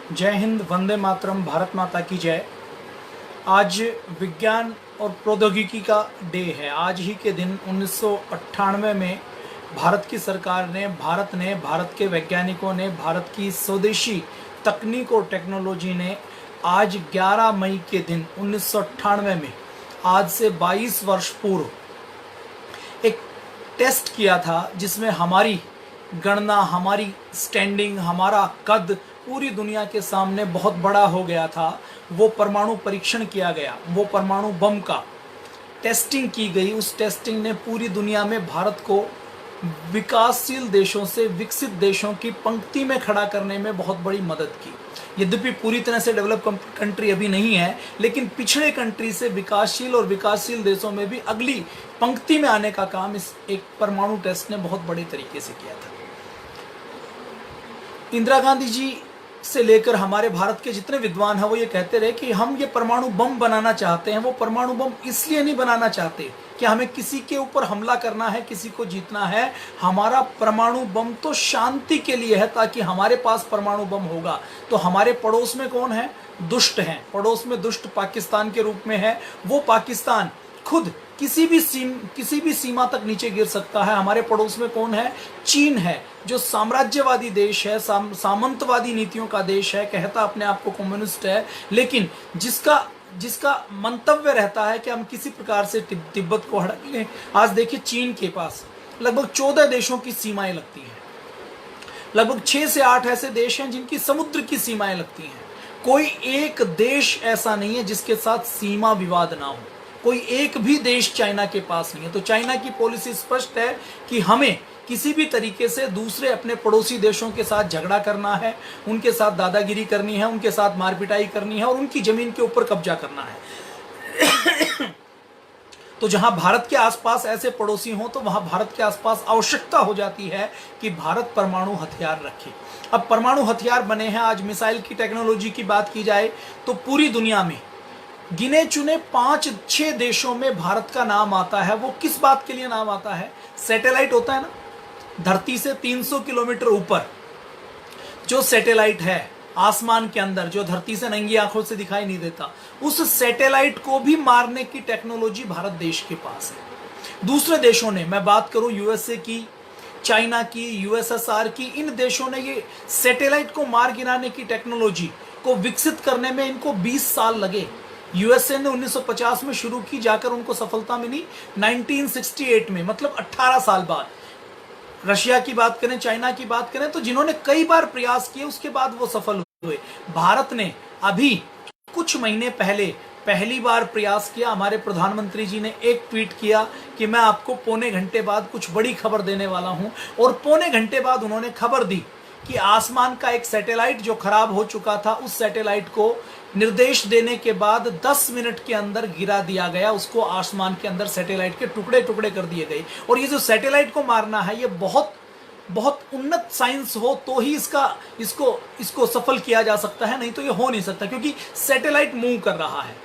जय हिंद, वंदे मातरम, भारत माता की जय। आज विज्ञान और प्रौद्योगिकी का डे है। आज ही के दिन 1998 में भारत की सरकार ने, भारत के वैज्ञानिकों ने, भारत की स्वदेशी तकनीक और टेक्नोलॉजी ने आज 11 मई के दिन 1998 में, आज से 22 वर्ष पूर्व एक टेस्ट किया था जिसमें हमारी गणना, हमारी स्टैंडिंग, हमारा कद पूरी दुनिया के सामने बहुत बड़ा हो गया था। वो परमाणु परीक्षण किया गया, वो परमाणु बम का टेस्टिंग की गई। उस टेस्टिंग ने पूरी दुनिया में भारत को विकासशील देशों से विकसित देशों की पंक्ति में खड़ा करने में बहुत बड़ी मदद की। यद्यपि पूरी तरह से डेवलप कंट्री अभी नहीं है, लेकिन पिछड़े कंट्री से विकासशील और विकासशील देशों में भी अगली पंक्ति में आने का काम इस एक परमाणु टेस्ट ने बहुत बड़े तरीके से किया था। इंदिरा गांधी जी से लेकर हमारे भारत के जितने विद्वान हैं वो ये कहते रहे कि हम ये परमाणु बम बनाना चाहते हैं। वो परमाणु बम इसलिए नहीं बनाना चाहते कि हमें किसी के ऊपर हमला करना है, किसी को जीतना है। हमारा परमाणु बम तो शांति के लिए है, ताकि हमारे पास परमाणु बम होगा तो हमारे पड़ोस में कौन है? दुष्ट हैं। पड़ोस में दुष्ट पाकिस्तान के रूप में है। वो पाकिस्तान खुद किसी भी सीमा तक नीचे गिर सकता है। हमारे पड़ोस में कौन है? चीन है, जो साम्राज्यवादी देश है, सामंतवादी नीतियों का देश है, कहता अपने आप को कम्युनिस्ट है, लेकिन जिसका मंतव्य रहता है कि हम किसी प्रकार से तिब्बत को हटा लें। आज देखिए, चीन के पास लगभग 14 देशों की सीमाएं लगती हैं। लगभग 6 से 8 ऐसे देश हैं जिनकी समुद्र की सीमाएं लगती हैं। कोई एक देश ऐसा नहीं है जिसके साथ सीमा विवाद ना हो। कोई एक भी देश चाइना के पास नहीं है। तो चाइना की पॉलिसी स्पष्ट है कि हमें किसी भी तरीके से दूसरे अपने पड़ोसी देशों के साथ झगड़ा करना है, उनके साथ दादागिरी करनी है, उनके साथ मारपिटाई करनी है और उनकी जमीन के ऊपर कब्जा करना है। तो जहां भारत के आसपास ऐसे पड़ोसी हों तो वहां भारत के आसपास आवश्यकता हो जाती है कि भारत परमाणु हथियार रखे। अब परमाणु हथियार बने हैं। आज मिसाइल की टेक्नोलॉजी की बात की जाए तो पूरी दुनिया में गिने चुने 5-6 देशों में भारत का नाम आता है। वो किस बात के लिए नाम आता है? सैटेलाइट होता है ना, धरती से 300 किलोमीटर ऊपर जो सैटेलाइट है आसमान के अंदर, जो धरती से नंगी आंखों से दिखाई नहीं देता, उस सैटेलाइट को भी मारने की टेक्नोलॉजी भारत देश के पास है। दूसरे देशों ने, मैं बात करूं यूएसए की, चाइना की, यूएसएसआर की, इन देशों ने ये सैटेलाइट को मार गिराने की टेक्नोलॉजी को विकसित करने में इनको 20 साल लगे। यूएसए ने 1950 में शुरू की, जाकर उनको सफलता मिली 1968 में, मतलब 18 साल बाद। रशिया की बात करें, चाइना की बात करें, तो जिन्होंने कई बार प्रयास किए उसके बाद वो सफल हुए। भारत ने अभी कुछ महीने पहले पहली बार प्रयास किया। हमारे प्रधानमंत्री जी ने एक ट्वीट किया कि मैं आपको पौने घंटे बाद कुछ बड़ी खबर देने वाला हूं, और पौने घंटे बाद उन्होंने खबर दी कि आसमान का एक सैटेलाइट जो खराब हो चुका था, उस सैटेलाइट को निर्देश देने के बाद 10 मिनट के अंदर गिरा दिया गया। उसको आसमान के अंदर सैटेलाइट के टुकड़े टुकड़े कर दिए गए। और ये जो सैटेलाइट को मारना है, ये बहुत बहुत उन्नत साइंस हो तो ही इसको सफल किया जा सकता है, नहीं तो ये हो नहीं सकता, क्योंकि सैटेलाइट मूव कर रहा है।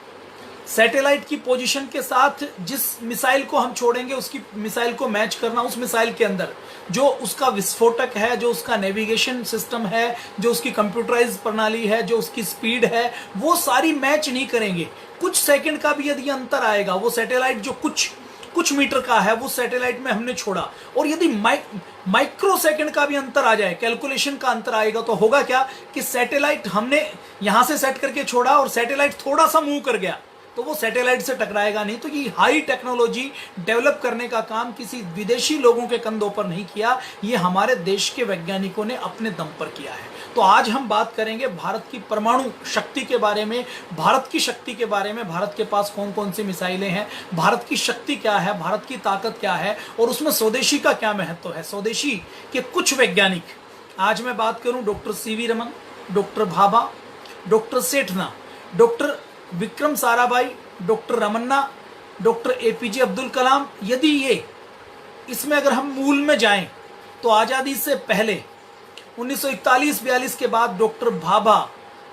सैटेलाइट की पोजीशन के साथ जिस मिसाइल को हम छोड़ेंगे उसकी मिसाइल को मैच करना, उस मिसाइल के अंदर जो उसका विस्फोटक है, जो उसका नेविगेशन सिस्टम है, जो उसकी कंप्यूटराइज प्रणाली है, जो उसकी स्पीड है, वो सारी मैच नहीं करेंगे। कुछ सेकंड का भी यदि अंतर आएगा, वो सैटेलाइट जो कुछ मीटर का है, वो सैटेलाइट में हमने छोड़ा, और यदि माइक्रो सेकंड का भी अंतर आ जाए, कैलकुलेशन का अंतर आएगा, तो होगा क्या कि सैटेलाइट हमने यहां से सेट करके छोड़ा और सैटेलाइट थोड़ा सा मूव कर गया, तो वो सैटेलाइट से टकराएगा नहीं। तो ये हाई टेक्नोलॉजी डेवलप करने का काम किसी विदेशी लोगों के कंधों पर नहीं किया, ये हमारे देश के वैज्ञानिकों ने अपने दम पर किया है। तो आज हम बात करेंगे भारत की परमाणु शक्ति के बारे में, भारत की शक्ति के बारे में। भारत के पास कौन कौन सी मिसाइलें हैं, भारत की शक्ति क्या है, भारत की ताकत क्या है, और उसमें स्वदेशी का क्या महत्व है। स्वदेशी के कुछ वैज्ञानिक, आज मैं बात करूं doctor CV Raman, doctor Bhabha, doctor Sethna, doctor Vikram Sarabhai, doctor Ramanna, doctor APJ Abdul Kalam. यदि ये इसमें अगर हम मूल में जाएं तो आजादी से पहले 1941-42 के बाद डॉक्टर भाभा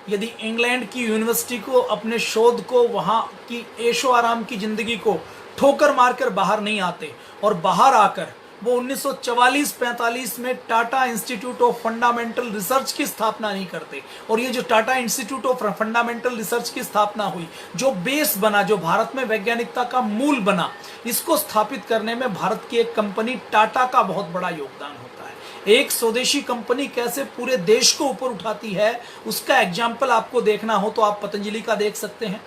यदि इंग्लैंड की यूनिवर्सिटी को, अपने शोध को, वहां की ऐशो आराम की जिंदगी को ठोकर मारकर बाहर नहीं आते और बाहर आकर वो 1944-45 में Tata institute of fundamental research की स्थापना नहीं करते। और ये जो Tata institute of fundamental research की स्थापना हुई, जो बेस बना, जो भारत में वैज्ञानिकता का मूल बना, इसको स्थापित करने में भारत की एक कंपनी टाटा का बहुत बड़ा योगदान होता है। एक स्वदेशी कंपनी कैसे पूरे देश को ऊपर उठाती है, उसका एग्जाम्पल आपको देखना हो तो आप पतंजलि का देख सकते हैं,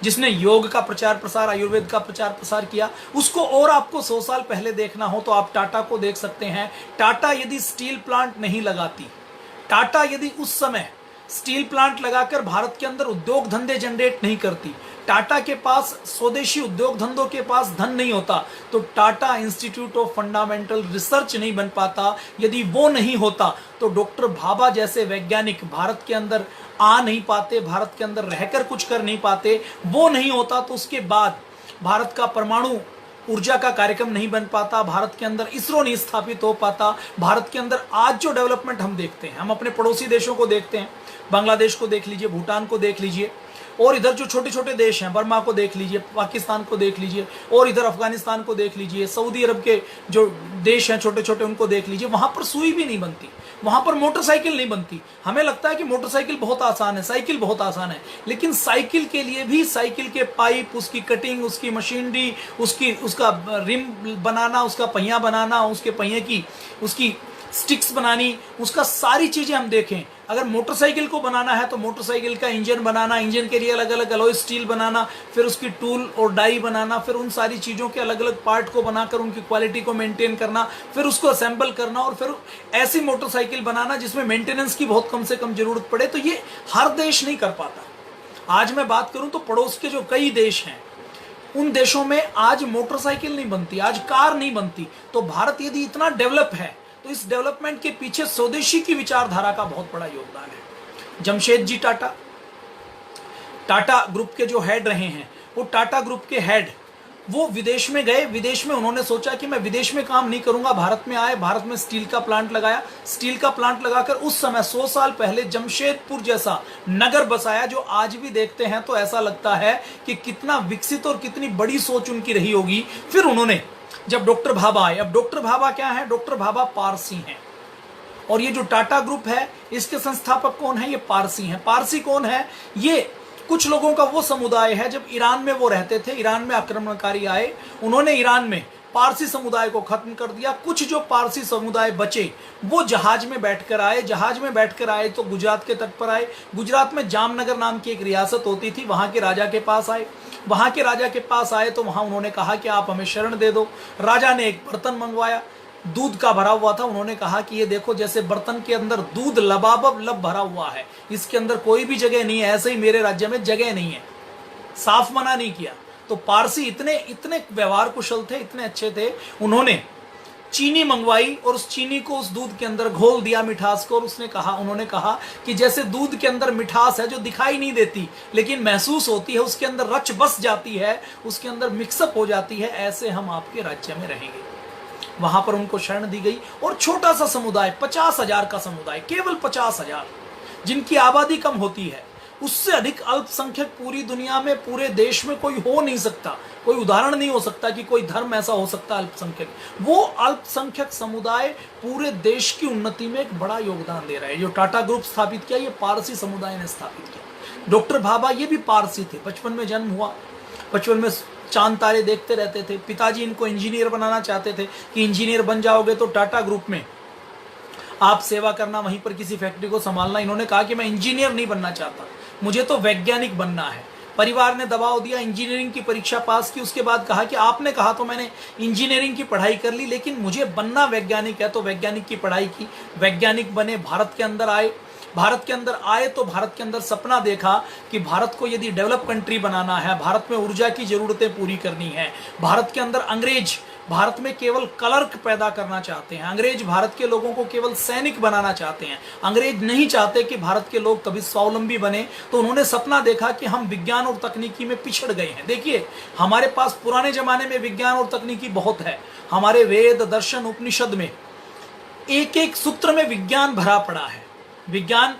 जिसने योग का प्रचार प्रसार, आयुर्वेद का प्रचार प्रसार किया। उसको और आपको 100 साल पहले देखना हो तो आप टाटा को देख सकते हैं। टाटा यदि स्टील प्लांट नहीं लगाती, टाटा यदि उस समय स्टील प्लांट लगाकर भारत के अंदर उद्योग धंधे जनरेट नहीं करती, टाटा के पास स्वदेशी उद्योग धंधों के पास धन नहीं होता, तो Tata institute of fundamental research नहीं बन पाता। यदि वो नहीं होता तो डॉक्टर भाभा जैसे वैज्ञानिक भारत के अंदर आ नहीं पाते, भारत के अंदर रहकर कुछ कर नहीं पाते। वो नहीं होता तो उसके बाद भारत का परमाणु ऊर्जा का कार्यक्रम नहीं बन पाता, भारत के अंदर इसरो नहीं स्थापित हो पाता। भारत के अंदर आज जो डेवलपमेंट हम देखते हैं, हम अपने पड़ोसी देशों को देखते हैं, बांग्लादेश को देख लीजिए, भूटान को देख लीजिए, और इधर जो छोटे छोटे देश हैं, बर्मा को देख लीजिए, पाकिस्तान को देख लीजिए, और इधर अफगानिस्तान को देख लीजिए, सऊदी अरब के जो देश हैं छोटे छोटे, उनको देख लीजिए। वहां पर सुई भी नहीं बनती, वहां पर मोटरसाइकिल नहीं बनती। हमें लगता है कि मोटरसाइकिल बहुत आसान है, साइकिल बहुत आसान है, लेकिन साइकिल के लिए भी साइकिल के पाइप, उसकी कटिंग, उसकी मशीनरी, उसका रिम बनाना, उसका पहिया बनाना, उसके पहिए की उसकी स्टिक्स बनानी, उसका सारी चीजें हम देखें। अगर मोटरसाइकिल को बनाना है तो मोटरसाइकिल का इंजन बनाना, इंजन के लिए अलग अलग अलॉय स्टील बनाना, फिर उसकी टूल और डाई बनाना, फिर उन सारी चीजों के अलग अलग पार्ट को बनाकर उनकी क्वालिटी को मेंटेन करना, फिर उसको असेंबल करना, और फिर ऐसी मोटरसाइकिल बनाना जिसमें मेंटेनेंस की बहुत कम से कम जरूरत पड़े। तो ये हर देश नहीं कर पाता। आज मैं बात करूं तो पड़ोस के जो कई देश हैं, उन देशों में आज मोटरसाइकिल नहीं बनती, आज कार नहीं बनती। तो भारत यदि इतना डेवलप है तो इस डेवलपमेंट के पीछे स्वदेशी की विचारधारा का बहुत बड़ा योगदान है। जमशेद जी टाटा, टाटा ग्रुप के जो हेड रहे हैं, वो टाटा ग्रुप के हेड, वो विदेश में गए। विदेश में उन्होंने सोचा कि मैं विदेश में काम नहीं करूंगा, भारत में आए, भारत में स्टील का प्लांट लगाया। स्टील का प्लांट लगाकर उस समय 100 साल पहले जमशेदपुर जैसा नगर बसाया, जो आज भी देखते हैं तो ऐसा लगता है कि कितना विकसित और कितनी बड़ी सोच उनकी रही होगी। फिर उन्होंने, जब डॉक्टर भाभा आए, अब डॉक्टर भाभा क्या है? डॉक्टर भाभा पारसी हैं, और ये जो टाटा ग्रुप है इसके संस्थापक कौन है? ये पारसी हैं। पारसी कौन है? ये कुछ लोगों का वो समुदाय है, जब ईरान में वो रहते थे, ईरान में आक्रमणकारी आए, उन्होंने ईरान में पारसी समुदाय को खत्म कर दिया। कुछ जो पारसी समुदाय बचे वो जहाज में बैठकर आए। जहाज में बैठकर आए तो गुजरात के तट पर आए। गुजरात में जामनगर नाम की एक रियासत होती थी, वहां के राजा के पास आए। वहां के राजा के पास आए तो वहां उन्होंने कहा कि आप हमें शरण दे दो। राजा ने एक बर्तन मंगवाया, दूध का भरा हुआ था। उन्होंने कहा कि ये देखो, जैसे बर्तन के अंदर दूध लबालब लब भरा हुआ है, इसके अंदर कोई भी जगह नहीं है, ऐसे ही मेरे राज्य में जगह नहीं है। साफ मना नहीं किया। तो पारसी इतने इतने व्यवहार कुशल थे, इतने अच्छे थे, उन्होंने चीनी मंगवाई और उस चीनी को उस दूध के अंदर घोल दिया, मिठास को, और उन्होंने कहा कि जैसे दूध के अंदर मिठास है जो दिखाई नहीं देती लेकिन महसूस होती है, उसके अंदर रच बस जाती है, उसके अंदर मिक्सअप हो जाती है, ऐसे हम आपके राज्य में रहेंगे। वहां पर उनको शरण दी गई। और छोटा सा समुदाय, 50,000 का समुदाय, केवल 50,000, जिनकी आबादी कम होती है, उससे अधिक अल्पसंख्यक पूरी दुनिया में, पूरे देश में कोई हो नहीं सकता। कोई उदाहरण नहीं हो सकता कि कोई धर्म ऐसा हो सकता अल्पसंख्यक। वो अल्पसंख्यक समुदाय पूरे देश की उन्नति में एक बड़ा योगदान दे रहा है। जो टाटा ग्रुप स्थापित किया, ये पारसी समुदाय ने स्थापित किया। डॉक्टर भाभा ये भी पारसी थे, बचपन में जन्म हुआ, बचपन में चांद तारे देखते रहते थे। पिताजी इनको इंजीनियर बनाना चाहते थे कि इंजीनियर बन जाओगे तो टाटा ग्रुप में आप सेवा करना, वहीं पर किसी फैक्ट्री को संभालना। इन्होंने कहा कि मैं इंजीनियर नहीं बनना चाहता, मुझे तो वैज्ञानिक बनना है। परिवार ने दबाव दिया, इंजीनियरिंग की परीक्षा पास की। उसके बाद कहा कि आपने कहा तो मैंने इंजीनियरिंग की पढ़ाई कर ली, लेकिन मुझे बनना वैज्ञानिक है, तो वैज्ञानिक की पढ़ाई की, वैज्ञानिक बने, भारत के अंदर आए। भारत के अंदर आए तो भारत के अंदर सपना देखा कि भारत को यदि डेवलप कंट्री बनाना है, भारत में ऊर्जा की जरूरतें पूरी करनी है, भारत के अंदर अंग्रेज भारत में केवल क्लर्क पैदा करना चाहते हैं, अंग्रेज भारत के लोगों को केवल सैनिक बनाना चाहते हैं, अंग्रेज नहीं चाहते कि भारत के लोग कभी स्वावलंबी बने। तो उन्होंने सपना देखा कि हम विज्ञान और तकनीकी में पिछड़ गए हैं। देखिए, हमारे पास पुराने जमाने में विज्ञान और तकनीकी बहुत है। हमारे वेद, दर्शन, उपनिषद में एक एक सूत्र में विज्ञान भरा पड़ा है। विज्ञान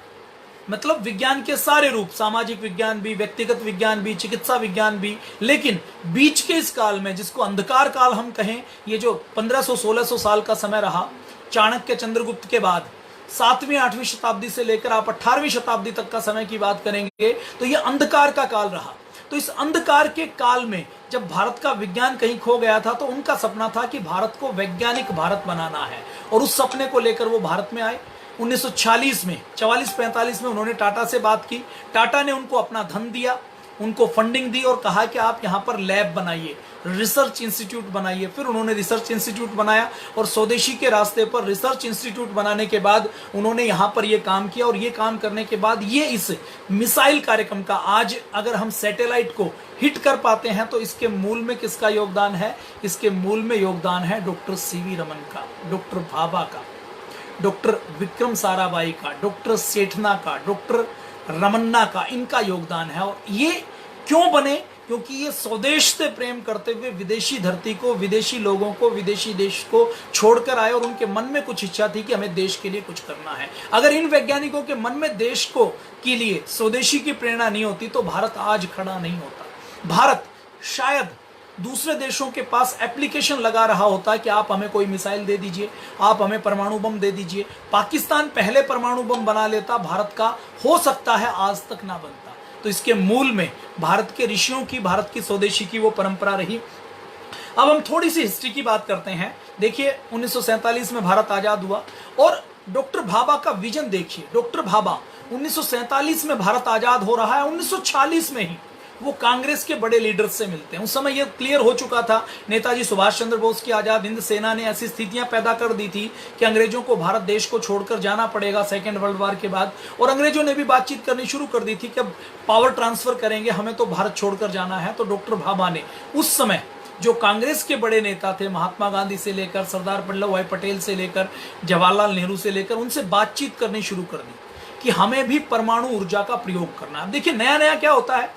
मतलब विज्ञान के सारे रूप, सामाजिक विज्ञान भी, व्यक्तिगत विज्ञान भी, चिकित्सा विज्ञान भी। लेकिन बीच के इस काल में, जिसको अंधकार काल हम कहें, ये जो 1500-1600 साल का समय रहा चाणक्य चंद्रगुप्त के बाद, 7वीं 8वीं शताब्दी से लेकर आप 18वीं शताब्दी तक का समय की बात करेंगे तो ये अंधकार का काल रहा। तो इस अंधकार के काल में जब भारत का विज्ञान कहीं खो गया था, तो उनका सपना था कि भारत को वैज्ञानिक भारत बनाना है, और उस सपने को लेकर वो भारत में आए। 1946 में, 44-45 में उन्होंने टाटा से बात की। टाटा ने उनको अपना धन दिया, उनको फंडिंग दी और कहा कि आप यहाँ पर लैब बनाइए, रिसर्च इंस्टीट्यूट बनाइए। फिर उन्होंने रिसर्च इंस्टीट्यूट बनाया, और स्वदेशी के रास्ते पर रिसर्च इंस्टीट्यूट बनाने के बाद उन्होंने यहाँ पर ये काम किया। और ये काम करने के बाद ये इस मिसाइल कार्यक्रम का, आज अगर हम सैटेलाइट को हिट कर पाते हैं, तो इसके मूल में किसका योगदान है? इसके मूल में योगदान है डॉक्टर सीवी रमन का, डॉक्टर भाभा का, डॉक्टर विक्रम साराभाई का, डॉक्टर सेठना का, डॉक्टर रमन्ना का, इनका योगदान है। और ये क्यों बने? क्योंकि ये स्वदेश से प्रेम करते हुए विदेशी धरती को, विदेशी लोगों को, विदेशी देश को छोड़कर आए, और उनके मन में कुछ इच्छा थी कि हमें देश के लिए कुछ करना है। अगर इन वैज्ञानिकों के मन में देश को के लिए स्वदेशी की प्रेरणा नहीं होती, तो भारत आज खड़ा नहीं होता। भारत शायद दूसरे देशों के पास एप्लीकेशन लगा रहा होता कि आप हमें कोई मिसाइल दे दीजिए, आप हमें परमाणु बम दे दीजिए। पाकिस्तान पहले परमाणु बम बना लेता, भारत का हो सकता है आज तक ना बनता। तो इसके मूल में भारत के ऋषियों की, भारत की स्वदेशी की वो परंपरा रही। अब हम थोड़ी सी हिस्ट्री की बात करते हैं। देखिए 1947 में भारत आजाद हुआ, और डॉक्टर भाभा का विजन देखिए। डॉक्टर भाभा 1947 में भारत आजाद हो रहा है, 1946 में ही वो कांग्रेस के बड़े लीडर्स से मिलते हैं। उस समय यह क्लियर हो चुका था, नेताजी सुभाष चंद्र बोस की आजाद हिंद सेना ने ऐसी स्थितियां पैदा कर दी थी कि अंग्रेजों को भारत देश को छोड़कर जाना पड़ेगा सेकेंड वर्ल्ड वॉर के बाद। और अंग्रेजों ने भी बातचीत करनी शुरू कर दी थी कि अब पावर ट्रांसफर करेंगे, हमें तो भारत छोड़कर जाना है। तो डॉक्टर भाभा ने उस समय जो कांग्रेस के बड़े नेता थे, महात्मा गांधी से लेकर सरदार वल्लभ भाई पटेल से लेकर जवाहरलाल नेहरू से लेकर, उनसे बातचीत करनी शुरू कर दी कि हमें भी परमाणु ऊर्जा का प्रयोग करना है। देखिए नया नया क्या होता है,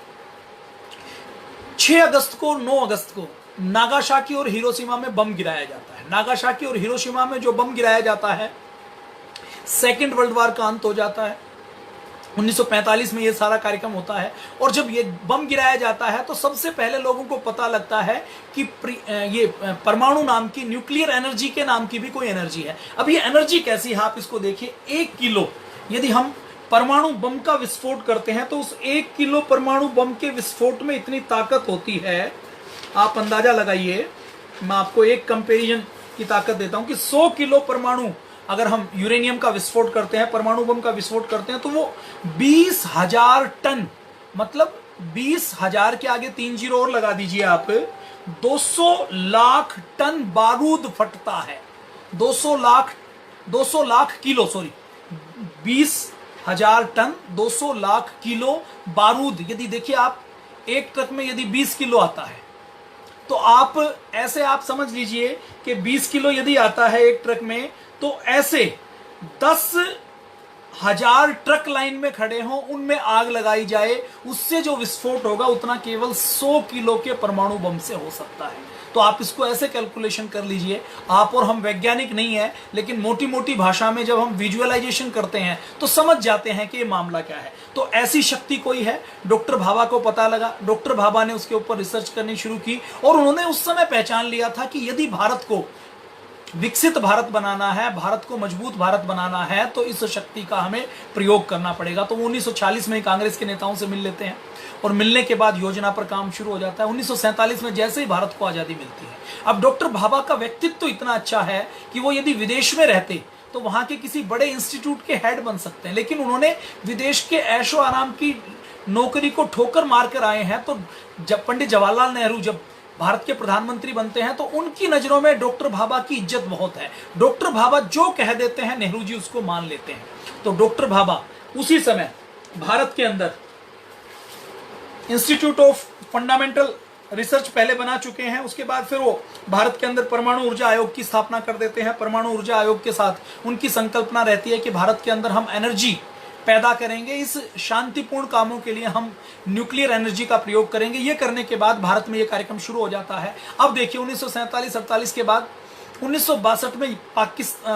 6 अगस्त को 9 अगस्त को नागासाकी और हिरोशिमा में बम गिराया जाता है। नागासाकी और हिरोशिमा में जो बम गिराया जाता है, सेकेंड वर्ल्ड वॉर का अंत हो जाता है। 1945 में ये सारा कार्यक्रम होता है, और जब ये बम गिराया जाता है तो सबसे पहले लोगों को पता लगता है कि ये परमाणु नाम की, न्यूक्लियर एनर्जी के नाम की भी कोई एनर्जी है। अब ये एनर्जी कैसी है, आप इसको देखिए। 1 किलो यदि हम परमाणु बम का विस्फोट करते हैं, तो उस 1 किलो परमाणु बम के विस्फोट में इतनी ताकत होती है, आप अंदाजा लगाइए। मैं आपको एक कंपैरिजन की ताकत देता हूं कि 100 किलो परमाणु अगर हम यूरेनियम का विस्फोट करते हैं, परमाणु बम का विस्फोट करते हैं, तो वो 20,000 टन, मतलब 20,000 के आगे 3 जीरो और लगा दीजिए आप, 200 लाख टन बारूद फटता है। 200 lakh kilo, sorry, 20,000 ton, 200 lakh kilo बारूद। यदि देखिए आप, एक ट्रक में यदि 20 किलो आता है, तो आप ऐसे आप समझ लीजिए कि 20 किलो यदि आता है एक ट्रक में, तो ऐसे 10,000 ट्रक लाइन में खड़े हों, उनमें आग लगाई जाए, उससे जो विस्फोट होगा उतना केवल 100 किलो के परमाणु बम से हो सकता है। तो आप इसको ऐसे कैलकुलेशन कर लीजिए। आप और हम वैज्ञानिक नहीं है, लेकिन मोटी मोटी भाषा में जब हम विजुअलाइजेशन करते हैं तो समझ जाते हैं कि ये मामला क्या है। तो ऐसी शक्ति कोई है, डॉक्टर भाभा को पता लगा, डॉक्टर भाभा ने उसके ऊपर रिसर्च करनी शुरू की, और उन्होंने उस समय पहचान लिया था कि यदि भारत को विकसित भारत बनाना है, भारत को मजबूत भारत बनाना है, तो इस शक्ति का हमें प्रयोग करना पड़ेगा। तो 1946 में कांग्रेस के नेताओं से मिल लेते हैं, और मिलने के बाद योजना पर काम शुरू हो जाता है। 1947 में जैसे ही भारत को आजादी मिलती है, अब डॉक्टर भाभा का व्यक्तित्व तो इतना अच्छा है कि वो यदि विदेश में रहते तो वहां के किसी बड़े इंस्टीट्यूट के हेड बन सकते हैं, लेकिन उन्होंने विदेश के ऐशो आराम की नौकरी को ठोकर मारकर आए हैं। तो जब पंडित जवाहरलाल नेहरू जब भारत के प्रधानमंत्री बनते हैं, तो उनकी नजरों में डॉक्टर भाभा की इज्जत बहुत है। डॉक्टर भाभा जो कह देते हैं, नेहरू जी उसको मान लेते हैं। तो डॉक्टर भाभा उसी समय भारत के अंदर इंस्टीट्यूट ऑफ फंडामेंटल रिसर्च पहले बना चुके हैं। उसके बाद फिर वो भारत के अंदर परमाणु ऊर्जा आयोग की स्थापना कर देते हैं। परमाणु ऊर्जा आयोग के साथ उनकी संकल्पना रहती है कि भारत के अंदर हम एनर्जी पैदा करेंगे, इस शांतिपूर्ण कामों के लिए हम न्यूक्लियर एनर्जी का प्रयोग करेंगे। ये करने के बाद भारत में ये कार्यक्रम शुरू हो जाता है। अब देखिए 1947-48 के बाद 1962 में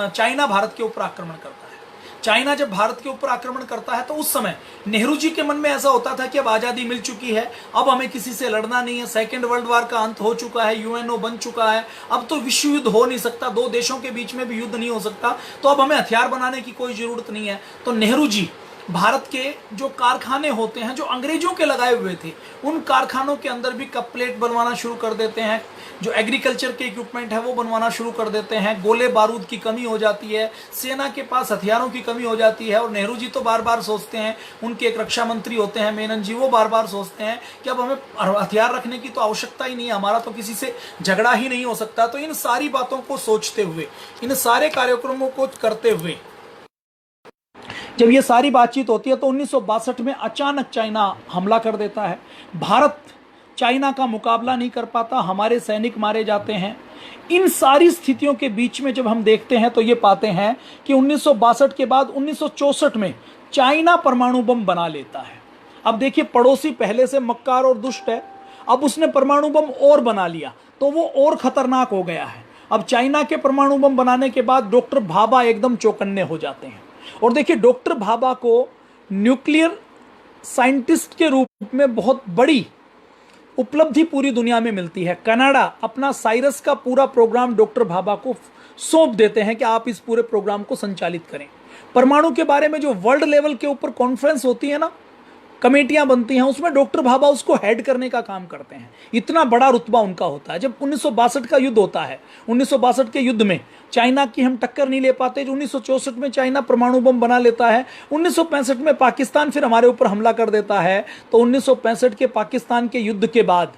चाइना भारत के ऊपर आक्रमण करता है। चाइना जब भारत के ऊपर आक्रमण करता है तो उस समय नेहरू जी के मन में ऐसा होता था कि अब आजादी मिल चुकी है, अब हमें किसी से लड़ना नहीं है, सेकेंड वर्ल्ड वॉर का अंत हो चुका है, यूएनओ बन चुका है, अब तो विश्व युद्ध हो नहीं सकता, दो देशों के बीच में भी युद्ध नहीं हो सकता, तो अब हमें हथियार बनाने की कोई जरूरत नहीं है। तो नेहरू जी भारत के जो कारखाने होते हैं जो अंग्रेजों के लगाए हुए थे, उन कारखानों के अंदर भी कप प्लेट बनवाना शुरू कर देते हैं, जो एग्रीकल्चर के इक्विपमेंट है वो बनवाना शुरू कर देते हैं। गोले बारूद की कमी हो जाती है, सेना के पास हथियारों की कमी हो जाती है, और नेहरू जी तो बार बार सोचते हैं, उनके एक रक्षा मंत्री होते हैं मेनन जी, वो बार बार सोचते हैं कि अब हमें हथियार रखने की तो आवश्यकता ही नहीं है, हमारा तो किसी से झगड़ा ही नहीं हो सकता। तो इन सारी बातों को सोचते हुए, इन सारे कार्यक्रमों को करते हुए जब ये सारी बातचीत होती है तो 1962 में अचानक चाइना हमला कर देता है। भारत चाइना का मुकाबला नहीं कर पाता, हमारे सैनिक मारे जाते हैं। इन सारी स्थितियों के बीच में जब हम देखते हैं तो ये पाते हैं कि 1962 के बाद 1964 में चाइना परमाणु बम बना लेता है। अब देखिए, पड़ोसी पहले से मक्कार और दुष्ट है, अब उसने परमाणु बम और बना लिया तो वो और खतरनाक हो गया है। अब चाइना के परमाणु बम बनाने के बाद डॉक्टर भाभा एकदम चौकन्ने हो जाते हैं। और देखिए, डॉक्टर भाभा को न्यूक्लियर साइंटिस्ट के रूप में बहुत बड़ी उपलब्धि पूरी दुनिया में मिलती है। कनाडा अपना साइरस का पूरा प्रोग्राम डॉक्टर भाभा को सौंप देते हैं कि आप इस पूरे प्रोग्राम को संचालित करें। परमाणु के बारे में जो वर्ल्ड लेवल के ऊपर कॉन्फ्रेंस होती है ना, कमेटियां बनती हैं, उसमें डॉक्टर भाभा उसको हेड करने का काम करते हैं। इतना बड़ा रुतबा उनका होता है। जब 1962 का युद्ध होता है, 1962 के युद्ध में चाइना की हम टक्कर नहीं ले पाते, जो 1964 में चाइना परमाणु बम बना लेता है, 1965 में पाकिस्तान फिर हमारे ऊपर हमला कर देता है, तो 1965 के पाकिस्तान के युद्ध के बाद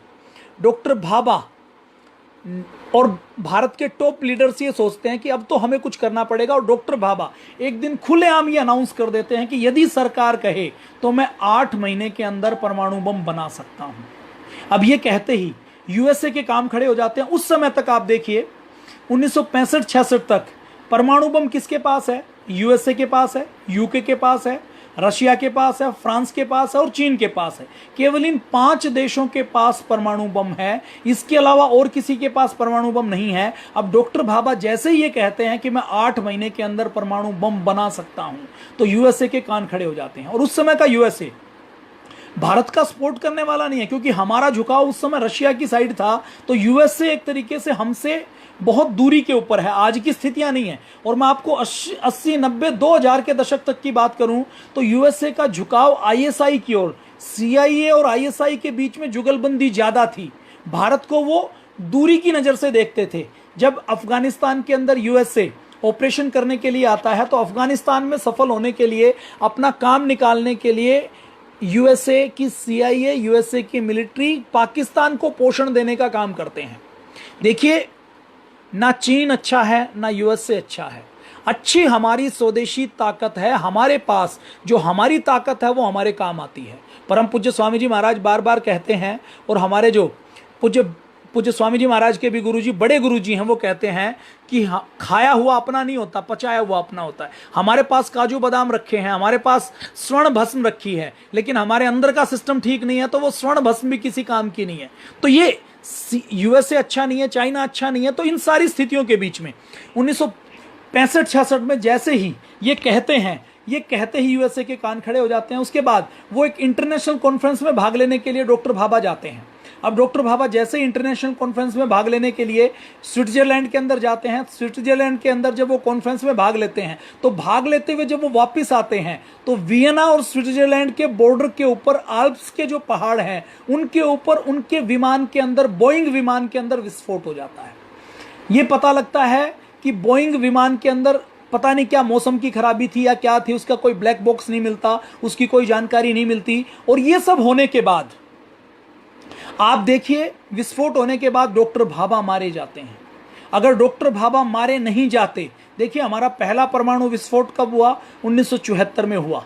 डॉक्टर भाभा और भारत के टॉप लीडर्स ये सोचते हैं कि अब तो हमें कुछ करना पड़ेगा। और डॉक्टर भाभा एक दिन खुलेआम ये अनाउंस कर देते हैं कि यदि सरकार कहे तो मैं 8 महीने के अंदर परमाणु बम बना सकता हूं। अब ये कहते ही यूएसए के काम खड़े हो जाते हैं। उस समय तक आप देखिए, 1965-66 तक परमाणु बम किसके पास है? यूएसए के पास है, यूके के पास है, रशिया के पास है, फ्रांस के पास है और चीन के पास है। केवल इन 5 देशों के पास परमाणु बम है, इसके अलावा और किसी के पास परमाणु बम नहीं है। अब डॉक्टर भाभा जैसे ही ये कहते हैं कि मैं 8 महीने के अंदर परमाणु बम बना सकता हूं, तो यूएसए के कान खड़े हो जाते हैं। और उस समय का यूएसए भारत का सपोर्ट करने वाला नहीं है, क्योंकि हमारा झुकाव उस समय रशिया की साइड था। तो यूएसए एक तरीके से हमसे बहुत दूरी के ऊपर है, आज की स्थितियां नहीं है। और मैं आपको 80, 90, 2000 के दशक तक की बात करूं तो यूएसए का झुकाव आईएसआई की ओर, सीआईए और आईएसआई के बीच में जुगलबंदी ज्यादा थी। भारत को वो दूरी की नजर से देखते थे। जब अफगानिस्तान के अंदर यूएसए ऑपरेशन करने के लिए आता है तो अफगानिस्तान में सफल होने के लिए, अपना काम निकालने के लिए यूएसए की सीआईए, यूएसए की मिलिट्री पाकिस्तान को पोषण देने का काम करते हैं। देखिए, ना चीन अच्छा है ना यूएसए अच्छा है, अच्छी हमारी स्वदेशी ताकत है। हमारे पास जो हमारी ताकत है वो हमारे काम आती है। परम पूज्य स्वामी जी महाराज बार बार कहते हैं, और हमारे जो पूज्य स्वामी जी महाराज के भी गुरुजी, बड़े गुरुजी हैं, वो कहते हैं कि खाया हुआ अपना नहीं होता, पचाया हुआ अपना होता है। हमारे पास काजू बादाम रखे हैं, हमारे पास स्वर्ण भस्म रखी है, लेकिन हमारे अंदर का सिस्टम ठीक नहीं है, तो वो स्वर्ण भस्म भी किसी काम की नहीं है। तो ये यूएसए अच्छा नहीं है, चाइना अच्छा नहीं है। तो इन सारी स्थितियों के बीच में 1965-66 में जैसे ही ये कहते ही यूएसए के कान खड़े हो जाते हैं। उसके बाद वो एक इंटरनेशनल कॉन्फ्रेंस में भाग लेने के लिए डॉक्टर भाभा जाते हैं। अब डॉक्टर भाभा जैसे ही इंटरनेशनल कॉन्फ्रेंस में भाग लेने के लिए स्विट्जरलैंड के अंदर जाते हैं, स्विट्जरलैंड के अंदर जब वो कॉन्फ्रेंस में भाग लेते हैं, तो भाग लेते हुए जब वो वापस आते हैं तो वियना और स्विट्जरलैंड के बॉर्डर के ऊपर आल्प्स के जो पहाड़ हैं, उनके ऊपर उनके विमान के अंदर, बोइंग विमान के अंदर विस्फोट हो जाता है। ये पता लगता है कि बोइंग विमान के अंदर पता नहीं क्या मौसम की खराबी थी या क्या थी, उसका कोई ब्लैक बॉक्स नहीं मिलता, उसकी कोई जानकारी नहीं मिलती। और ये सब होने के बाद आप देखिए, विस्फोट होने के बाद डॉक्टर भाभा मारे जाते हैं। अगर डॉक्टर भाभा मारे नहीं जाते, देखिए हमारा पहला परमाणु विस्फोट कब हुआ? 1974 में हुआ।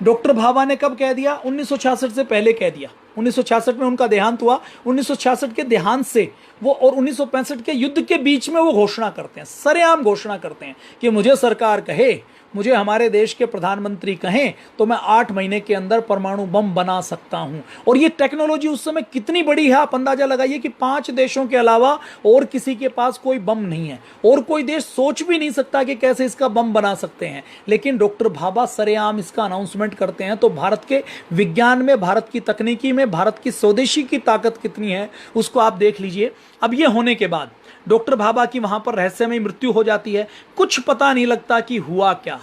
डॉक्टर भाभा ने कब कह दिया? 1966 से पहले कह दिया। 1966 में उनका देहांत हुआ। 1966 के देहांत से वो और 1965 के युद्ध के बीच में वो घोषणा करते हैं, सरेआम घोषणा करते हैं कि मुझे सरकार कहे, मुझे हमारे देश के प्रधानमंत्री कहें तो मैं 8 महीने के अंदर परमाणु बम बना सकता हूं। और ये टेक्नोलॉजी उस समय कितनी बड़ी है, आप अंदाजा लगाइए कि 5 देशों के अलावा और किसी के पास कोई बम नहीं है, और कोई देश सोच भी नहीं सकता कि कैसे इसका बम बना सकते हैं। लेकिन डॉक्टर भाभा सरेआम इसका अनाउंसमेंट करते हैं। तो भारत के विज्ञान में, भारत की तकनीकी में, भारत की स्वदेशी की ताकत कितनी है उसको आप देख लीजिए। अब ये होने के बाद डॉक्टर भाभा की वहां पर रहस्यमय मृत्यु हो जाती है। कुछ पता नहीं लगता कि हुआ क्या।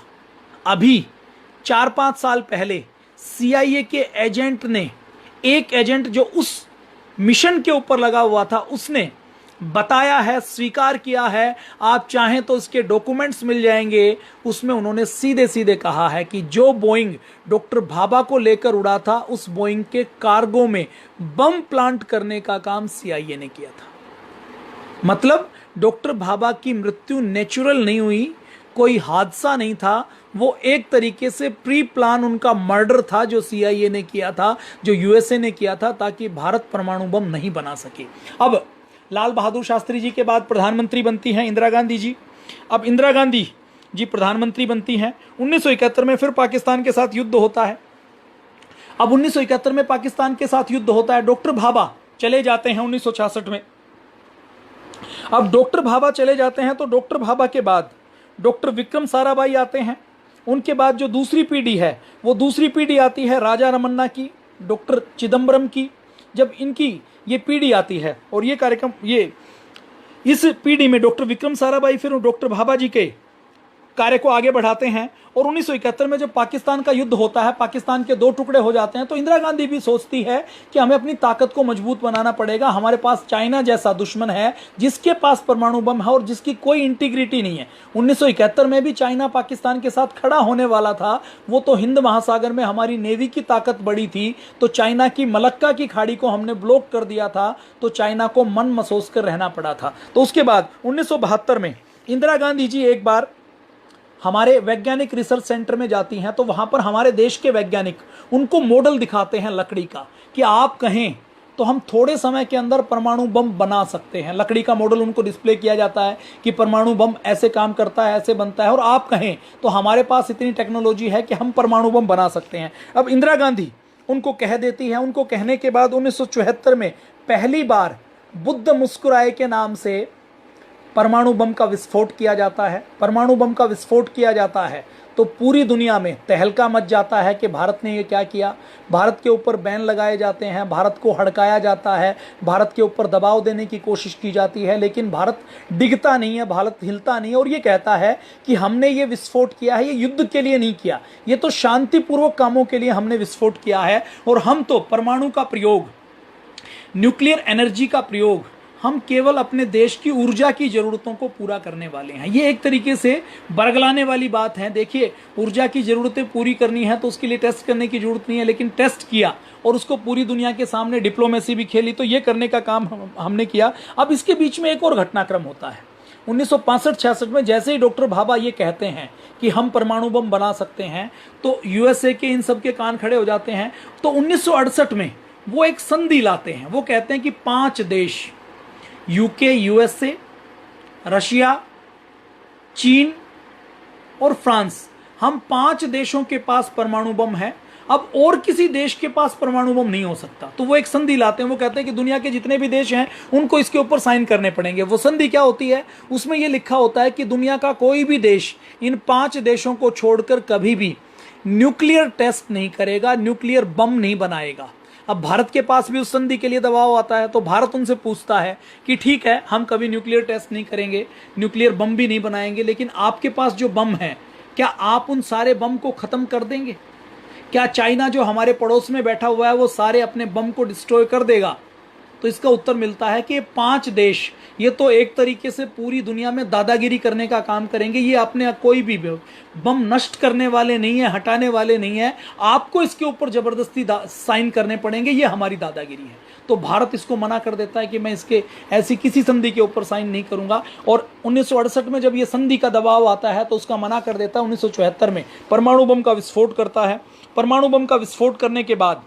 अभी 4-5 साल पहले CIA के एजेंट ने, एक एजेंट जो उस मिशन के ऊपर लगा हुआ था, उसने बताया है, स्वीकार किया है, आप चाहें तो इसके डॉक्यूमेंट्स मिल जाएंगे। उसमें उन्होंने सीधे सीधे कहा है कि जो बोइंग डॉक्टर भाभा को लेकर उड़ा था, उस बोइंग के कार्गो में बम प्लांट करने का काम CIA ने किया था। मतलब डॉक्टर भाभा की मृत्यु नेचुरल नहीं हुई, कोई हादसा नहीं था, वो एक तरीके से प्री प्लान उनका मर्डर था जो CIA ने किया था, जो USA ने किया था, ताकि भारत परमाणु बम नहीं बना सके। अब लाल बहादुर शास्त्री जी के बाद प्रधानमंत्री बनती हैं इंदिरा गांधी जी। अब इंदिरा गांधी जी प्रधानमंत्री बनती हैं। 1971 में फिर पाकिस्तान के साथ युद्ध होता है। अब 1971 में पाकिस्तान के साथ युद्ध होता है, डॉक्टर भाभा चले जाते हैं 1966 में। अब डॉक्टर भाभा चले जाते हैं तो डॉक्टर भाभा के बाद डॉक्टर विक्रम साराभाई आते हैं। उनके बाद जो दूसरी पीढ़ी है, वो दूसरी पीढ़ी आती है राजा रमन्ना की, डॉक्टर चिदम्बरम की। जब इनकी ये पीढ़ी आती है और ये कार्यक्रम, ये इस पीढ़ी में डॉक्टर विक्रम साराभाई फिर डॉक्टर भाभा जी के कार्य को आगे बढ़ाते हैं। और 1971 में जब पाकिस्तान का युद्ध होता है, पाकिस्तान के 2 टुकड़े हो जाते हैं, तो इंदिरा गांधी भी सोचती है कि हमें अपनी ताकत को मजबूत बनाना पड़ेगा। हमारे पास चाइना जैसा दुश्मन है जिसके पास परमाणु बम है और जिसकी कोई इंटीग्रिटी नहीं है। 1971 में भी चाइना पाकिस्तान के साथ खड़ा होने वाला था। वो तो हिंद महासागर में हमारी नेवी की ताकत बड़ी थी, तो चाइना की मलक्का की खाड़ी को हमने ब्लॉक कर दिया था, तो चाइना को मन मसोस कर रहना पड़ा था। तो उसके बाद 1972 में इंदिरा गांधी जी एक बार हमारे वैज्ञानिक रिसर्च सेंटर में जाती हैं। तो वहाँ पर हमारे देश के वैज्ञानिक उनको मॉडल दिखाते हैं लकड़ी का, कि आप कहें तो हम थोड़े समय के अंदर परमाणु बम बना सकते हैं। लकड़ी का मॉडल उनको डिस्प्ले किया जाता है कि परमाणु बम ऐसे काम करता है, ऐसे बनता है, और आप कहें तो हमारे पास इतनी टेक्नोलॉजी है कि हम परमाणु बम बना सकते हैं। अब इंदिरा गांधी उनको कह देती है। उनको कहने के बाद 1974 में पहली बार बुद्ध मुस्कुराए के नाम से परमाणु बम का विस्फोट किया जाता है। परमाणु बम का विस्फोट किया जाता है तो पूरी दुनिया में तहलका मच जाता है कि भारत ने ये क्या किया। भारत के ऊपर बैन लगाए जाते हैं, भारत को हड़काया जाता है, भारत के ऊपर दबाव देने की कोशिश की जाती है, लेकिन भारत डिगता नहीं है, भारत हिलता नहीं है, और ये कहता है कि हमने ये विस्फोट किया है, ये युद्ध के लिए नहीं किया, ये तो शांतिपूर्वक कामों के लिए हमने विस्फोट किया है। और हम तो परमाणु का प्रयोग, न्यूक्लियर एनर्जी का प्रयोग हम केवल अपने देश की ऊर्जा की जरूरतों को पूरा करने वाले हैं। ये एक तरीके से बरगलाने वाली बात है। देखिए, ऊर्जा की जरूरतें पूरी करनी है तो उसके लिए टेस्ट करने की जरूरत नहीं है, लेकिन टेस्ट किया और उसको पूरी दुनिया के सामने डिप्लोमेसी भी खेली, तो ये करने का काम हमने किया। अब इसके बीच में एक और घटनाक्रम होता है। 1965-66 में जैसे ही डॉक्टर भाभा ये कहते हैं कि हम परमाणु बम बना सकते हैं, तो USA के इन सब के कान खड़े हो जाते हैं। तो 1968 में वो एक संधि लाते हैं। वो कहते हैं कि 5 देश, UK, USA, रशिया, चीन और फ्रांस, हम 5 देशों के पास परमाणु बम है। अब और किसी देश के पास परमाणु बम नहीं हो सकता। तो वो एक संधि लाते हैं। वो कहते हैं कि दुनिया के जितने भी देश हैं उनको इसके ऊपर साइन करने पड़ेंगे। वो संधि क्या होती है, उसमें ये लिखा होता है कि दुनिया का कोई भी देश इन 5 देशों को छोड़कर कभी भी न्यूक्लियर टेस्ट नहीं करेगा, न्यूक्लियर बम नहीं बनाएगा। अब भारत के पास भी उस संधि के लिए दबाव आता है, तो भारत उनसे पूछता है कि ठीक है, हम कभी न्यूक्लियर टेस्ट नहीं करेंगे, न्यूक्लियर बम भी नहीं बनाएंगे, लेकिन आपके पास जो बम है, क्या आप उन सारे बम को खत्म कर देंगे? क्या चाइना जो हमारे पड़ोस में बैठा हुआ है वो सारे अपने बम को डिस्ट्रॉय कर देगा? तो इसका उत्तर मिलता है कि ये 5 देश, ये तो एक तरीके से पूरी दुनिया में दादागिरी करने का काम करेंगे। ये अपने कोई भी बम नष्ट करने वाले नहीं है, हटाने वाले नहीं है। आपको इसके ऊपर जबरदस्ती साइन करने पड़ेंगे, ये हमारी दादागिरी है। तो भारत इसको मना कर देता है कि मैं इसके ऐसी किसी संधि के ऊपर साइन नहीं करूंगा। और 1968 में जब ये संधि का दबाव आता है तो उसका मना कर देता है। 1974 में परमाणु बम का विस्फोट करता है। परमाणु बम का विस्फोट करने के बाद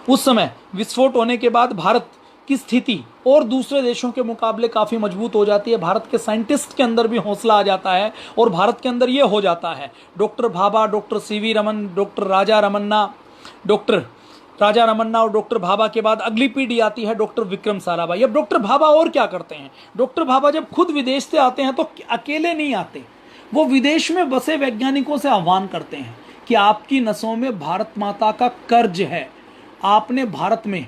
उस समय विस्फोट होने के बाद भारत की स्थिति और दूसरे देशों के मुकाबले काफ़ी मजबूत हो जाती है। भारत के साइंटिस्ट के अंदर भी हौसला आ जाता है और भारत के अंदर ये हो जाता है। Doctor Bhabha, doctor CV Raman, डॉक्टर राजा रमन्ना और डॉक्टर भाभा के बाद अगली पीढ़ी आती है डॉक्टर विक्रम साराभाई। अब डॉक्टर भाभा और क्या करते हैं? डॉक्टर भाभा जब खुद विदेश से आते हैं तो अकेले नहीं आते, वो विदेश में बसे वैज्ञानिकों से आह्वान करते हैं कि आपकी नसों में भारत माता का कर्ज है, आपने भारत में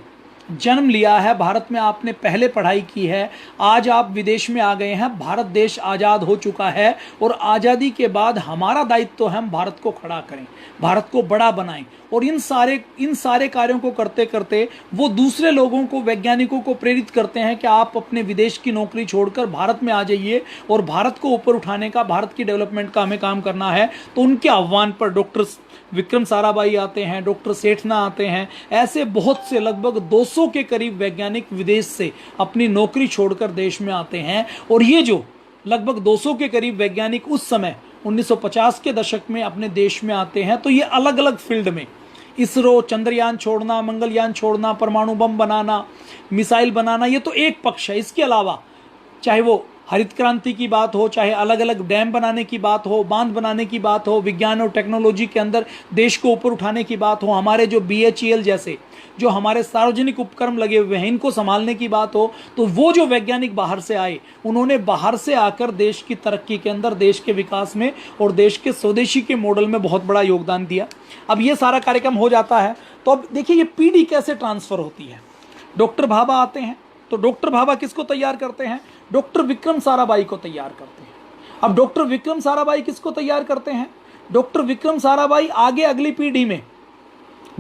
जन्म लिया है, भारत में आपने पहले पढ़ाई की है, आज आप विदेश में आ गए हैं, भारत देश आज़ाद हो चुका है और आज़ादी के बाद हमारा दायित्व है हम भारत को खड़ा करें, भारत को बड़ा बनाएं। और इन सारे कार्यों को करते करते वो दूसरे लोगों को, वैज्ञानिकों को प्रेरित करते हैं कि आप अपने विदेश की नौकरी छोड़कर भारत में आ जाइए और भारत को ऊपर उठाने का, भारत की डेवलपमेंट का हमें काम करना है। तो उनके आह्वान पर डॉक्टर विक्रम साराभाई आते हैं, डॉक्टर सेठना आते हैं, ऐसे बहुत से लगभग 200 के करीब वैज्ञानिक विदेश से अपनी नौकरी छोड़कर देश में आते हैं। और ये जो लगभग 200 के करीब वैज्ञानिक उस समय 1950 के दशक में अपने देश में आते हैं, तो ये अलग अलग फील्ड में, इसरो, चंद्रयान छोड़ना, मंगलयान छोड़ना, परमाणु बम बनाना, मिसाइल बनाना, ये तो एक पक्ष है। इसके अलावा चाहे वो हरित क्रांति की बात हो, चाहे अलग अलग डैम बनाने की बात हो, बांध बनाने की बात हो, विज्ञान और टेक्नोलॉजी के अंदर देश को ऊपर उठाने की बात हो, हमारे जो BHEL जैसे जो हमारे सार्वजनिक उपक्रम लगे हुए हैं इनको संभालने की बात हो, तो वो जो वैज्ञानिक बाहर से आए, उन्होंने बाहर से आकर देश की तरक्की के अंदर, देश के विकास में और देश के स्वदेशी के मॉडल में बहुत बड़ा योगदान दिया। अब ये सारा कार्यक्रम हो जाता है, तो अब देखिए ये पीढ़ी कैसे ट्रांसफर होती है। डॉक्टर भाभा आते हैं, तो डॉक्टर भाभा किसको तैयार करते हैं? डॉक्टर विक्रम साराभाई को तैयार करते हैं। अब डॉक्टर विक्रम साराभाई किसको तैयार करते हैं? डॉक्टर विक्रम साराभाई आगे अगली पीढ़ी में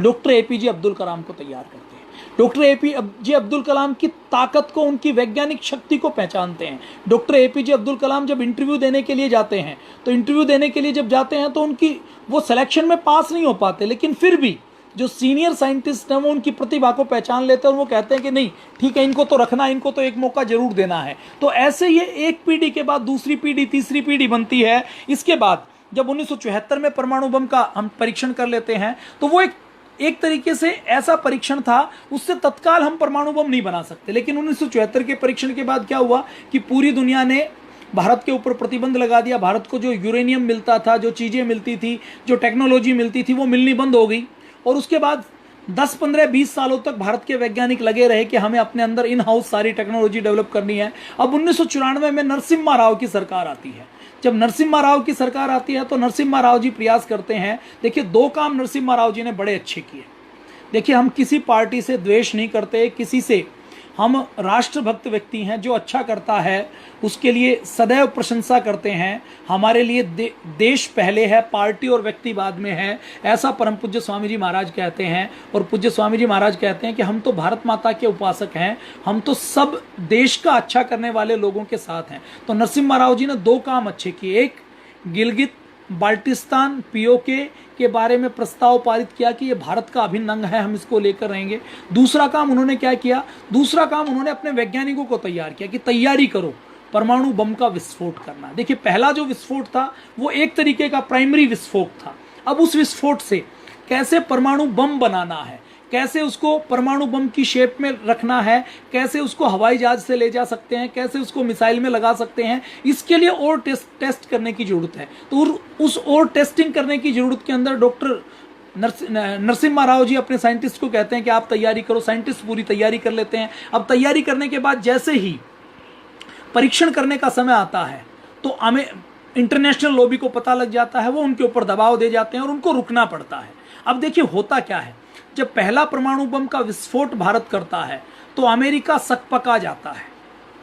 डॉक्टर APJ अब्दुल कलाम को तैयार करते हैं। डॉक्टर APJ अब्दुल कलाम की ताकत को, उनकी वैज्ञानिक शक्ति को पहचानते हैं। डॉक्टर APJ अब्दुल कलाम जब इंटरव्यू देने के लिए जाते हैं, तो इंटरव्यू देने के लिए जब जाते हैं तो उनकी वो सिलेक्शन में पास नहीं हो पाते, लेकिन फिर भी जो सीनियर साइंटिस्ट हैं वो उनकी प्रतिभा को पहचान लेते हैं और वो कहते हैं कि नहीं ठीक है, इनको तो रखना, इनको तो एक मौका जरूर देना है। तो ऐसे ये एक पीढ़ी के बाद दूसरी पीढ़ी, तीसरी पीढ़ी बनती है। इसके बाद जब 1974 में परमाणु बम का हम परीक्षण कर लेते हैं, तो वो एक तरीके से ऐसा परीक्षण था, उससे तत्काल हम परमाणु बम नहीं बना सकते। लेकिन 1974 के परीक्षण के बाद क्या हुआ कि पूरी दुनिया ने भारत के ऊपर प्रतिबंध लगा दिया। भारत को जो यूरेनियम मिलता था, जो चीज़ें मिलती थी, जो टेक्नोलॉजी मिलती थी, वो मिलनी बंद हो गई। और उसके बाद 10, 15, 20 सालों तक भारत के वैज्ञानिक लगे रहे कि हमें अपने अंदर इन हाउस सारी टेक्नोलॉजी डेवलप करनी है। अब 1994 में नरसिम्हा राव की सरकार आती है। जब नरसिम्हा राव की सरकार आती है तो नरसिम्हा राव जी प्रयास करते हैं। देखिए 2 काम नरसिम्हा राव जी ने बड़े अच्छे किए। देखिए हम किसी पार्टी से द्वेष नहीं करते, किसी से, हम राष्ट्रभक्त व्यक्ति हैं। जो अच्छा करता है उसके लिए सदैव प्रशंसा करते हैं। हमारे लिए देश पहले है, पार्टी और व्यक्ति बाद में है, ऐसा परम पूज्य स्वामी जी महाराज कहते हैं। और पूज्य स्वामी जी महाराज कहते हैं कि हम तो भारत माता के उपासक हैं, हम तो सब देश का अच्छा करने वाले लोगों के साथ हैं। तो नरसिम्हा राव जी ने 2 काम अच्छे किए। एक, गिलगित बाल्टिस्तान POK के बारे में प्रस्ताव पारित किया कि ये भारत का अभिन्न अंग है, हम इसको लेकर रहेंगे। दूसरा काम उन्होंने क्या किया? दूसरा काम उन्होंने अपने वैज्ञानिकों को तैयार किया कि तैयारी करो परमाणु बम का विस्फोट करना। देखिए पहला जो विस्फोट था वो एक तरीके का प्राइमरी विस्फोट था। अब उस विस्फोट से कैसे परमाणु बम बनाना है, कैसे उसको परमाणु बम की शेप में रखना है, कैसे उसको हवाई जहाज से ले जा सकते हैं, कैसे उसको मिसाइल में लगा सकते हैं, इसके लिए और टेस्ट करने की जरूरत है। तो उस और टेस्टिंग करने की जरूरत के अंदर डॉक्टर नरसिम्हा राव जी अपने साइंटिस्ट को कहते हैं कि आप तैयारी करो। साइंटिस्ट पूरी तैयारी कर लेते हैं। अब तैयारी करने के बाद जैसे ही परीक्षण करने का समय आता है तो हमें इंटरनेशनल लॉबी को पता लग जाता है, वो उनके ऊपर दबाव दे जाते हैं और उनको रुकना पड़ता है। अब देखिए होता क्या है, जब पहला परमाणु बम का विस्फोट भारत करता है तो अमेरिका सकपका जाता है,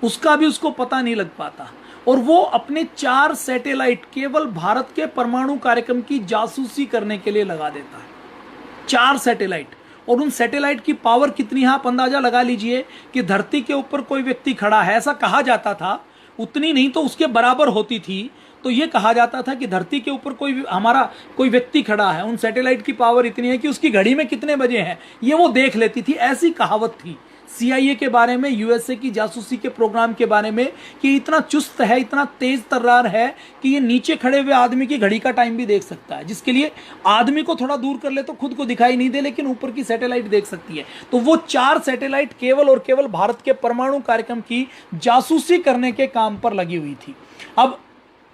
उसका भी उसको पता नहीं लग पाता और वो अपने 4 सैटेलाइट केवल भारत के परमाणु कार्यक्रम की जासूसी करने के लिए लगा देता है। 4 सैटेलाइट, और उन सैटेलाइट की पावर कितनी है आप अंदाजा लगा लीजिए कि धरती के ऊपर कोई व्यक्ति खड़ा है, ऐसा कहा जाता था, उतनी नहीं तो उसके बराबर होती थी। तो ये कहा जाता था कि धरती के ऊपर हमारा कोई व्यक्ति खड़ा है, उन सैटेलाइट की पावर इतनी है कि उसकी घड़ी में कितने बजे हैं ये वो देख लेती थी, ऐसी कहावत थी। CIA के बारे में, USA की जासूसी के प्रोग्राम के बारे में, कि इतना चुस्त है, इतना तेज तर्रार है कि ये नीचे खड़े हुए आदमी की घड़ी का टाइम भी देख सकता है, जिसके लिए आदमी को थोड़ा दूर कर ले तो खुद को दिखाई नहीं दे, लेकिन ऊपर की सैटेलाइट देख सकती है। तो वो 4 सैटेलाइट केवल और केवल भारत के परमाणु कार्यक्रम की जासूसी करने के काम पर लगी हुई थी। अब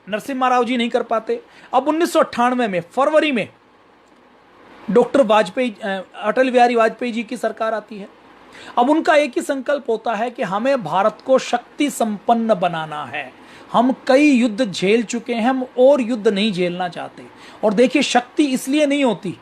नरसिम्हा राव जी नहीं कर पाते। अब 1998 में फरवरी में डॉक्टर वाजपेयी, अटल बिहारी वाजपेयी जी की सरकार आती है। अब उनका एक ही संकल्प होता है कि हमें भारत को शक्ति संपन्न बनाना है। हम कई युद्ध झेल चुके हैं, हम और युद्ध नहीं झेलना चाहते। और देखिए, शक्ति इसलिए नहीं होती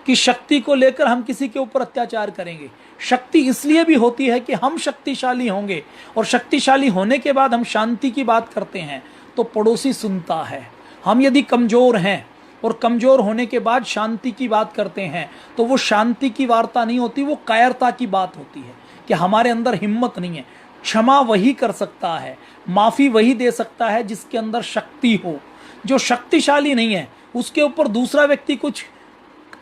कि शक्ति को लेकर हम किसी के ऊपर अत्याचार करेंगे। शक्ति इसलिए भी होती है कि हम शक्तिशाली होंगे, और शक्तिशाली होने के बाद हम शांति की बात करते हैं तो पड़ोसी सुनता है। हम यदि कमजोर हैं और कमजोर होने के बाद शांति की बात करते हैं तो वो शांति की वार्ता नहीं होती, वो कायरता की बात होती है कि हमारे अंदर हिम्मत नहीं है। क्षमा वही कर सकता है, माफी वही दे सकता है जिसके अंदर शक्ति हो। जो शक्तिशाली नहीं है उसके ऊपर दूसरा व्यक्ति कुछ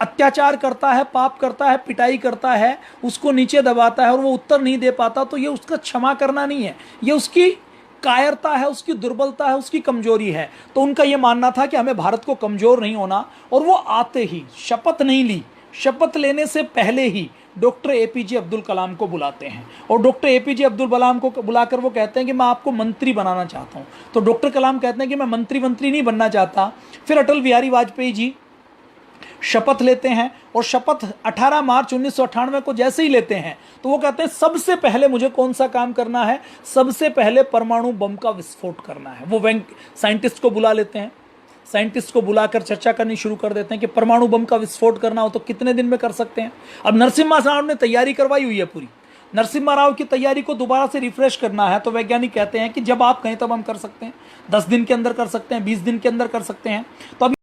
अत्याचार करता है, पाप करता है, पिटाई करता है, उसको नीचे दबाता है और वो उत्तर नहीं दे पाता, तो ये उसका क्षमा करना नहीं है, ये उसकी कायरता है, उसकी दुर्बलता है, उसकी कमजोरी है। तो उनका ये मानना था कि हमें भारत को कमजोर नहीं होना। और वो आते ही शपथ नहीं ली, शपथ लेने से पहले ही डॉक्टर APJ अब्दुल कलाम को बुलाते हैं, और डॉक्टर APJ अब्दुल कलाम को बुलाकर वो कहते हैं कि मैं आपको मंत्री बनाना चाहता हूँ। तो डॉक्टर कलाम कहते हैं कि मैं मंत्री नहीं बनना चाहता। फिर अटल बिहारी वाजपेयी जी शपथ लेते हैं, और शपथ 18 मार्च 1998 को जैसे ही लेते हैं तो वो कहते हैं सबसे पहले मुझे कौन सा काम करना है, सबसे पहले परमाणु बम का विस्फोट करना है। वो साइंटिस्ट को बुला लेते हैं, साइंटिस्ट को बुलाकर चर्चा करनी शुरू कर देते हैं कि परमाणु बम का विस्फोट करना हो तो कितने दिन में कर सकते हैं। अब नरसिम्हा राव ने तैयारी करवाई हुई है पूरी, नरसिम्हा राव की तैयारी को दोबारा से रिफ्रेश करना है, तो वैज्ञानिक कहते हैं कि जब आप कहें तब हम कर सकते हैं, 10 दिन के अंदर कर सकते हैं, 20 दिन के अंदर कर सकते हैं। तो अब